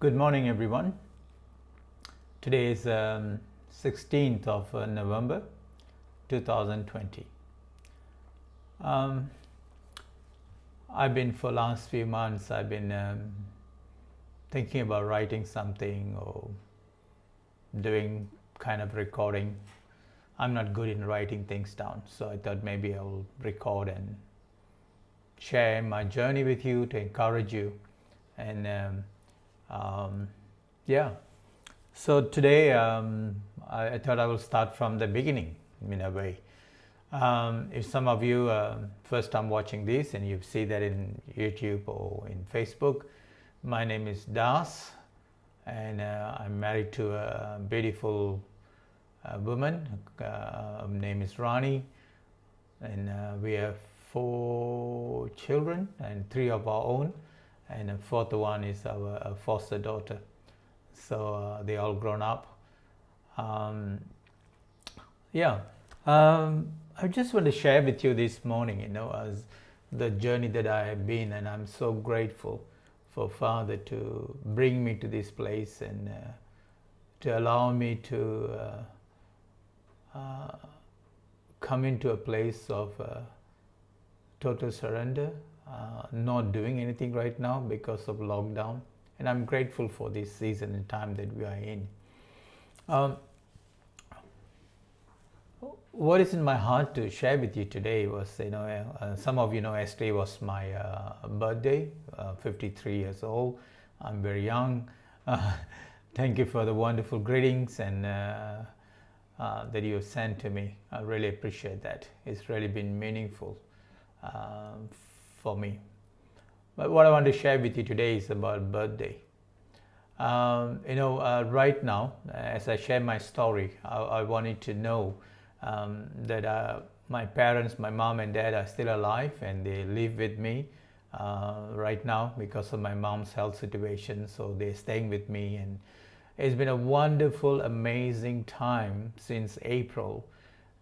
Good morning, everyone. Today is 16th of November 2020. I've been for last few months, I've been thinking about writing something or doing kind of recording. I'm not good in writing things down, so I thought maybe I'll record and share my journey with you to encourage you. And so today I thought I will start from the beginning in a way. If some of you first time watching this and you see that in YouTube or in Facebook, my name is Das, and I'm married to a beautiful woman. Her name is Rani, and we have 4 children and 3 of our own, and the 4th one is our foster daughter. So they all grown up. I just want to share with you this morning, as the journey that I have been, and I'm so grateful for Father to bring me to this place and to allow me to come into a place of total surrender, not doing anything right now because of lockdown. And I'm grateful for this season and time that we are in. What is in my heart to share with you today was, some of you know yesterday was my birthday, 53 years old. I'm very young. Thank you for the wonderful greetings and that you have sent to me. I really appreciate that. It's really been meaningful for me. But what I want to share with you today is about birthday. Right now, as I share my story, I wanted to know that my parents, my mom and dad are still alive and they live with me right now because of my mom's health situation. So they're staying with me, and it's been a wonderful, amazing time since April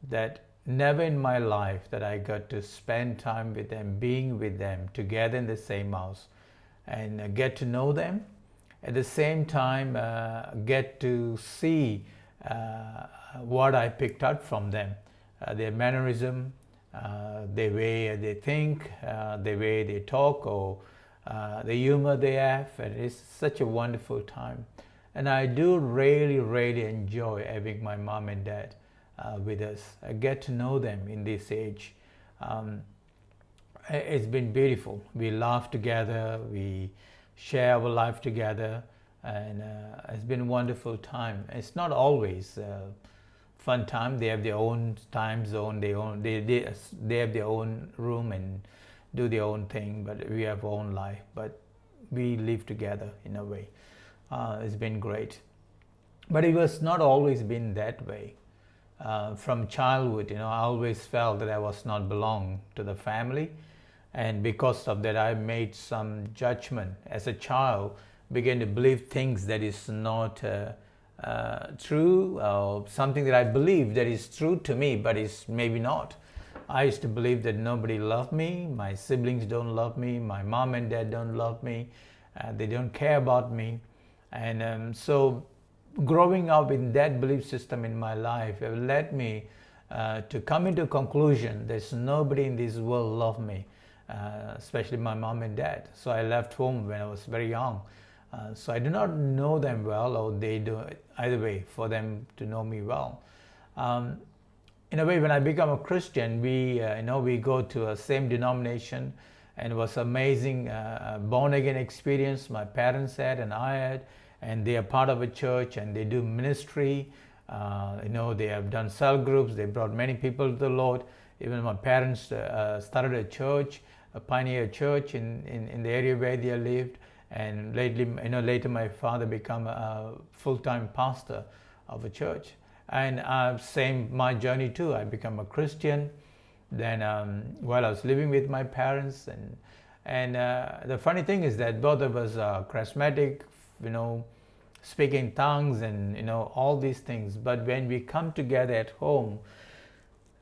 that never in my life that I got to spend time with them, being with them together in the same house and get to know them. At the same time, get to see what I picked up from them, their mannerism, the way they think, the way they talk, or the humor they have. And it's such a wonderful time. And I do really, really enjoy having my mom and dad with us. I get to know them in this age. It's been beautiful. We laugh together, we share our life together, and it's been a wonderful time. It's not always fun time. They have their own time zone, they have their own room and do their own thing, but we have our own life. But we live together in a way. It's been great. But it was not always been that way. From childhood, I always felt that I was not belong to the family, and because of that, I made some judgment as a child. Began to believe things that is not true, or something that I believe that is true to me, but is maybe not. I used to believe that nobody loved me, my siblings don't love me, my mom and dad don't love me, they don't care about me, and so growing up in that belief system in my life have led me to come into a conclusion there's nobody in this world love me, especially my mom and dad. So I left home when I was very young. So I do not know them well, or they do, either way, for them to know me well. In a way, when I become a Christian, we go to a same denomination, and it was amazing born again experience my parents had and I had. And they are part of a church and they do ministry. They have done cell groups. They brought many people to the Lord. Even my parents started a church, a pioneer church in the area where they lived. And later my father became a full-time pastor of a church. And same my journey too. I became a Christian. Then while I was living with my parents, and the funny thing is that both of us are charismatic, speaking tongues and all these things. But when we come together at home,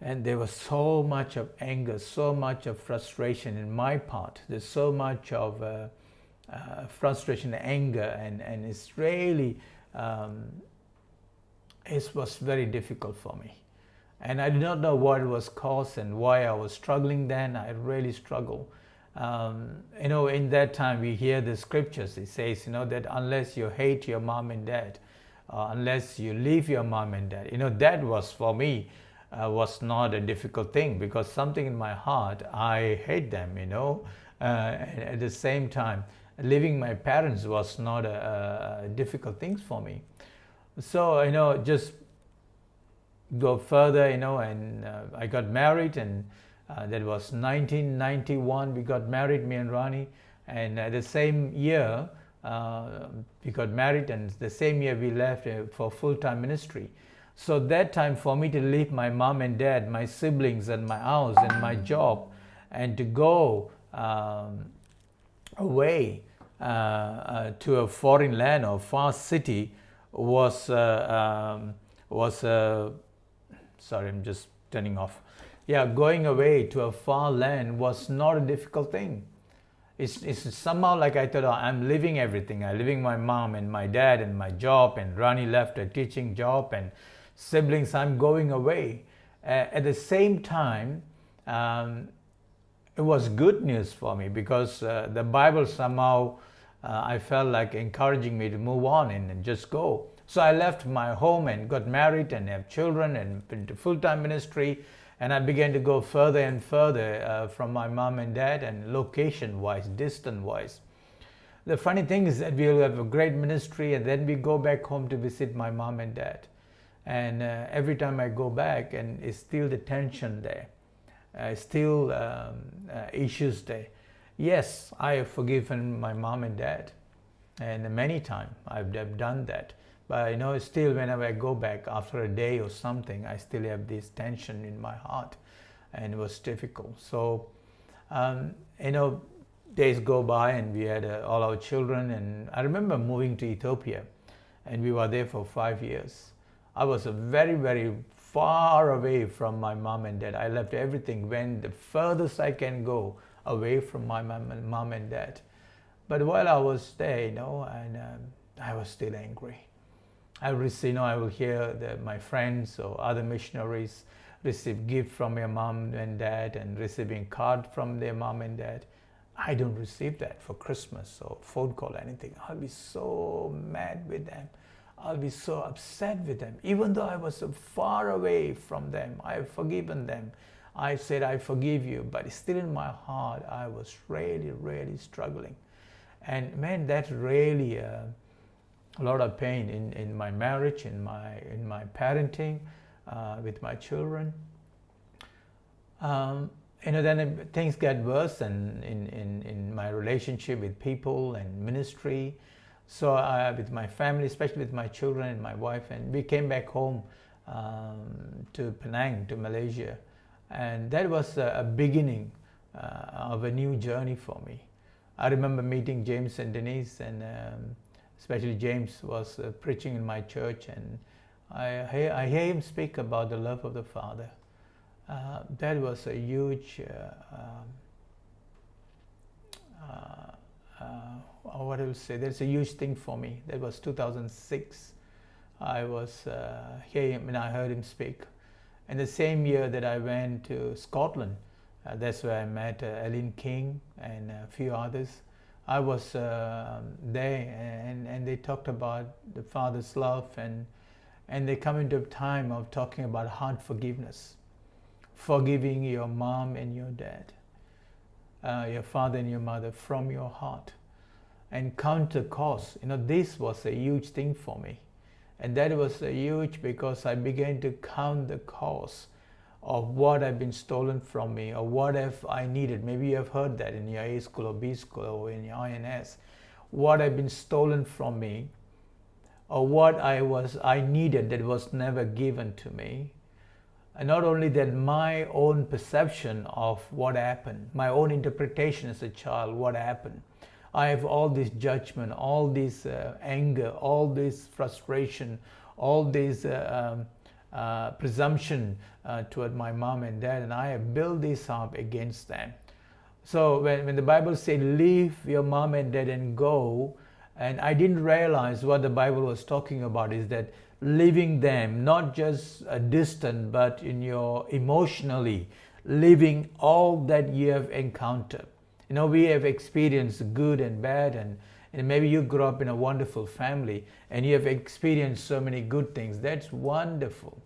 and there was so much of anger, so much of frustration in my part, there's so much of frustration, anger, and it's really, it was very difficult for me. And I did not know what was caused and why I was struggling then. I really struggled. In that time we hear the scriptures. It says, that unless you hate your mom and dad, unless you leave your mom and dad, that was for me was not a difficult thing, because something in my heart, I hate them, and at the same time, leaving my parents was not a difficult thing for me. So, just go further, and I got married, and that was 1991. We got married, me and Rani, and the same year we got married, and the same year we left for full-time ministry. So that time for me to leave my mom and dad, my siblings, and my house and my job, and to go away to a foreign land or far city was sorry, I'm just turning off. Yeah, going away to a far land was not a difficult thing. It's somehow like I thought, I'm leaving everything. I'm leaving my mom and my dad and my job, and Rani left a teaching job and siblings. I'm going away. At the same time, it was good news for me, because the Bible somehow, I felt like encouraging me to move on and just go. So I left my home and got married and have children and into full-time ministry, and I began to go further and further from my mom and dad, and location-wise, distance-wise. The funny thing is that we'll have a great ministry, and then we go back home to visit my mom and dad. And every time I go back, and it's still the tension there, still issues there. Yes, I have forgiven my mom and dad, and many times I've done that. But still whenever I go back after a day or something, I still have this tension in my heart, and it was difficult. So, days go by, and we had all our children, and I remember moving to Ethiopia, and we were there for 5 years. I was very, very far away from my mom and dad. I left everything, went the furthest I can go away from my mom and dad. But while I was there, and I was still angry. I will hear my friends or other missionaries receive gift from their mom and dad, and receiving card from their mom and dad. I don't receive that for Christmas or phone call or anything. I'll be so mad with them. I'll be so upset with them. Even though I was so far away from them, I have forgiven them. I said, I forgive you, but still in my heart, I was really, really struggling. And man, that really a lot of pain in my marriage, in my parenting, with my children. Then things get worse, and in my relationship with people and ministry. So with my family, especially with my children and my wife, and we came back home to Penang, to Malaysia, and that was a beginning of a new journey for me. I remember meeting James and Denise, and especially James was preaching in my church, and I hear him speak about the love of the Father. That was a huge, what I will say, that's a huge thing for me. That was 2006. I was hearing him, and I heard him speak. And the same year that I went to Scotland, that's where I met Ellen King and a few others. I was there, and they talked about the Father's love, and they come into a time of talking about heart forgiveness, forgiving your mom and your dad, your father and your mother from your heart, and count the cost. This was a huge thing for me, and that was a huge, because I began to count the cost of what had been stolen from me, or what if I needed. Maybe you have heard that in your A school or B school or in your INS. What had been stolen from me, or what I needed that was never given to me. And not only that, my own perception of what happened, my own interpretation as a child, what happened. I have all this judgment, all this anger, all this frustration, all this presumption toward my mom and dad, and I have built this up against them. So when the Bible said, leave your mom and dad and go, and I didn't realize what the Bible was talking about is that leaving them, not just a distant, but in your emotionally, leaving all that you have encountered. You know, we have experienced good and bad, and maybe you grew up in a wonderful family and you have experienced so many good things. That's wonderful.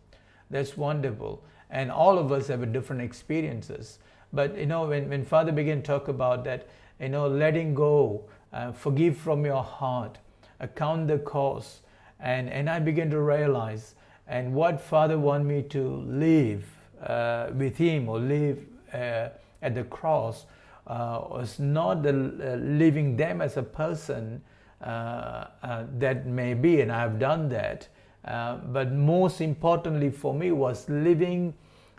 That's wonderful. And all of us have a different experiences. But you know, when Father began to talk about that, you know, letting go, forgive from your heart, count the cost, and I began to realize, and what Father wanted me to live with Him or live at the cross was not the leaving them as a person that may be, and I have done that. But most importantly for me was living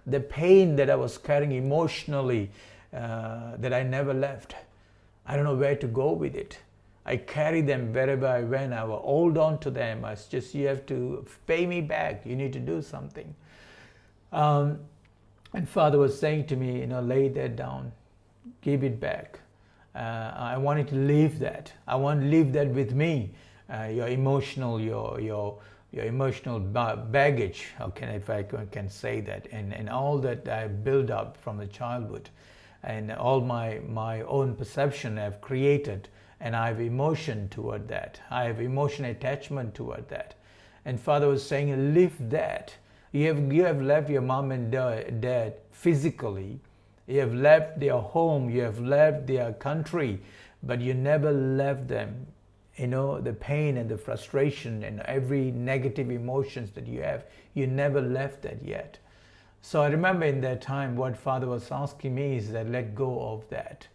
the pain that I was carrying emotionally that I never left. I don't know where to go with it. I carry them wherever I went. I will hold on to them. It's just, you have to pay me back. You need to do something. And Father was saying to me, you know, lay that down, give it back. I wanted to leave that. I want to leave that with me. Your emotional, your emotional baggage. How can, if I can say that, and all that I built up from the childhood, and all my own perception I've created, and I have emotion toward that. I have emotion attachment toward that. And Father was saying, leave that. You have left your mom and dad physically. You have left their home. You have left their country, but you never left them. You know, the pain and the frustration and every negative emotions that you have, you never left that yet. So I remember in that time what Father was asking me is that let go of that.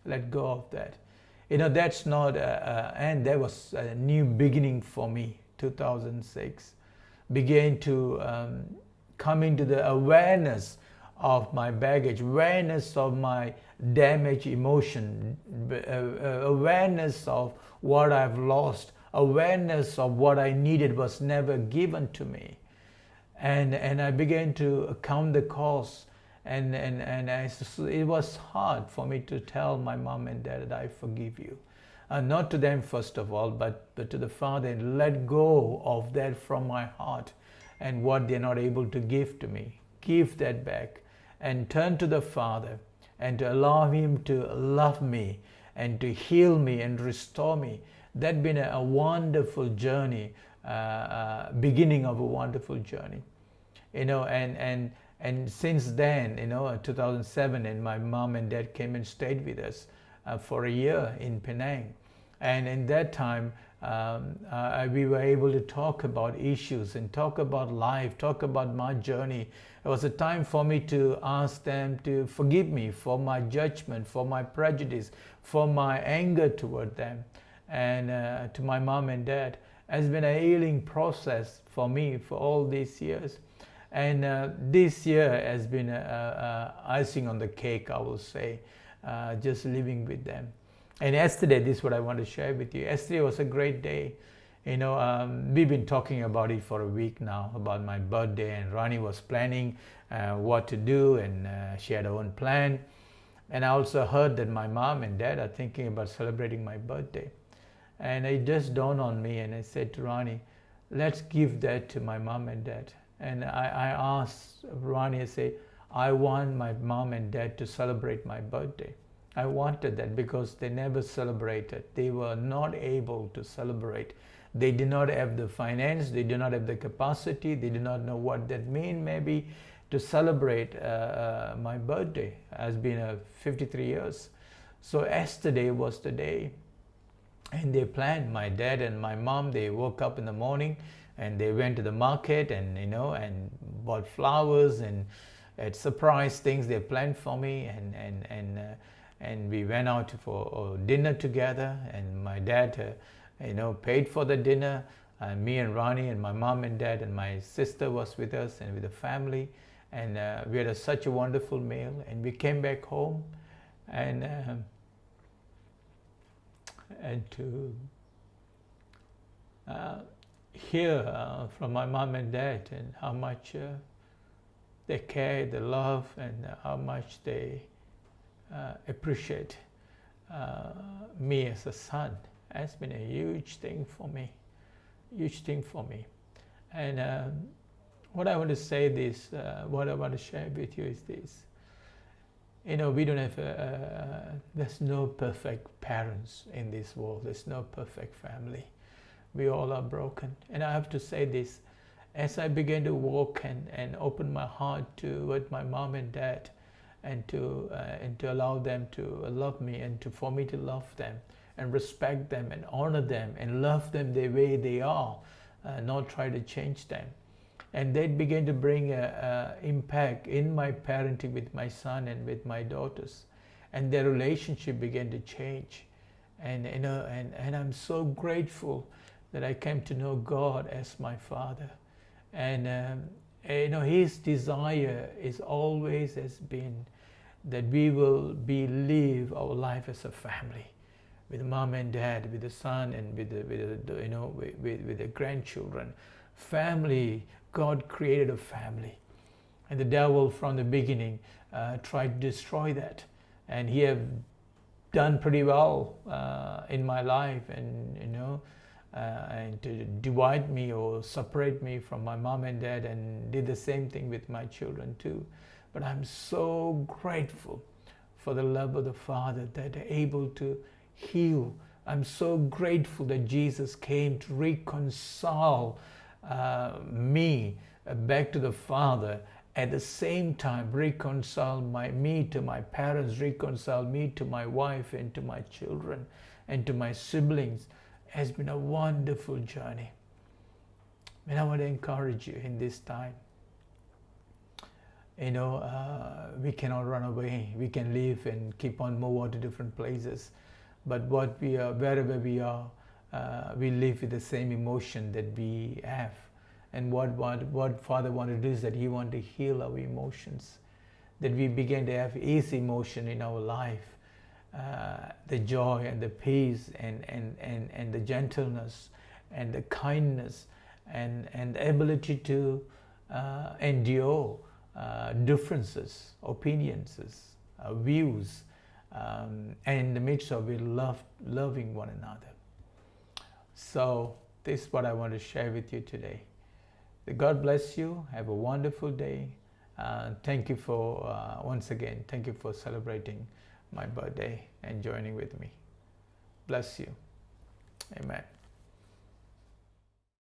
Let go of that. You know, that's not, and that was a new beginning for me, 2006. Began to come into the awareness of my baggage, awareness of my damaged emotion, awareness of what I've lost, awareness of what I needed was never given to me. And I began to count the cost, and it was hard for me to tell my mom and dad that I forgive you. Not to them first of all, but to the Father, and let go of that from my heart and what they're not able to give to me. Give that back and turn to the Father and to allow Him to love me and to heal me and restore me. That's been a wonderful journey, beginning of a wonderful journey. You know, and since then, you know, 2007, and my mom and dad came and stayed with us for a year in Penang. And in that time, we were able to talk about issues and talk about life, talk about my journey. It was a time for me to ask them to forgive me for my judgment, for my prejudice, for my anger toward them. And to my mom and dad, has been a healing process for me for all these years. And this year has been icing on the cake, I will say, just living with them. And yesterday, this is what I want to share with you. Yesterday was a great day. You know, we've been talking about it for a week now, about my birthday, and Rani was planning what to do, and she had her own plan. And I also heard that my mom and dad are thinking about celebrating my birthday. And it just dawned on me, and I said to Rani, let's give that to my mom and dad. And I asked Rani, I say, I want my mom and dad to celebrate my birthday. I wanted that because they never celebrated. They were not able to celebrate. They did not have the finance, they did not have the capacity, they did not know what that means maybe to celebrate my birthday. It has been 53 years. So yesterday was the day. And they planned, my dad and my mom, they woke up in the morning and they went to the market and, you know, and bought flowers and had surprise things they planned for me, and we went out for dinner together, and my dad, you know, paid for the dinner, and me and Rani and my mom and dad and my sister was with us and with the family, and we had such a wonderful meal, and we came back home, and to hear from my mom and dad and how much they care, they love, and how much they appreciate me as a son has been a huge thing for me, huge thing for me. And what I want to say this, what I want to share with you is this. You know, we don't have, there's no perfect parents in this world. There's no perfect family. We all are broken. And I have to say this, as I began to walk and open my heart toward my mom and dad, and to allow them to love me, and for me to love them and respect them and honor them and love them the way they are, not try to change them. And that began to bring an impact in my parenting with my son and with my daughters, and their relationship began to change. And you know, and I'm so grateful that I came to know God as my Father. And you know, His desire is always has been that we will live our life as a family, with mom and dad, with the son, and with the you know, with the grandchildren. Family. God created a family, and the devil from the beginning tried to destroy that, and he have done pretty well in my life, and you know, and to divide me or separate me from my mom and dad, and did the same thing with my children too. But I'm so grateful for the love of the Father that are able to heal. I'm so grateful that Jesus came to reconcile me back to the Father, at the same time reconcile me to my parents, reconcile me to my wife and to my children and to my siblings. Has been a wonderful journey. And I want to encourage you in this time. You know, we cannot run away. We can live and keep on move on to different places, but what we are, wherever we are, we live with the same emotion that we have. And what Father wanted to do is that He wanted to heal our emotions, that we begin to have His emotion in our life, the joy and the peace and the gentleness and the kindness and the ability to endure differences, opinions, views, and in the midst of it, loving one another. So this is what I want to share with you today. God bless you. Have a wonderful day. Thank you for, once again, thank you for celebrating my birthday and joining with me. Bless you. Amen.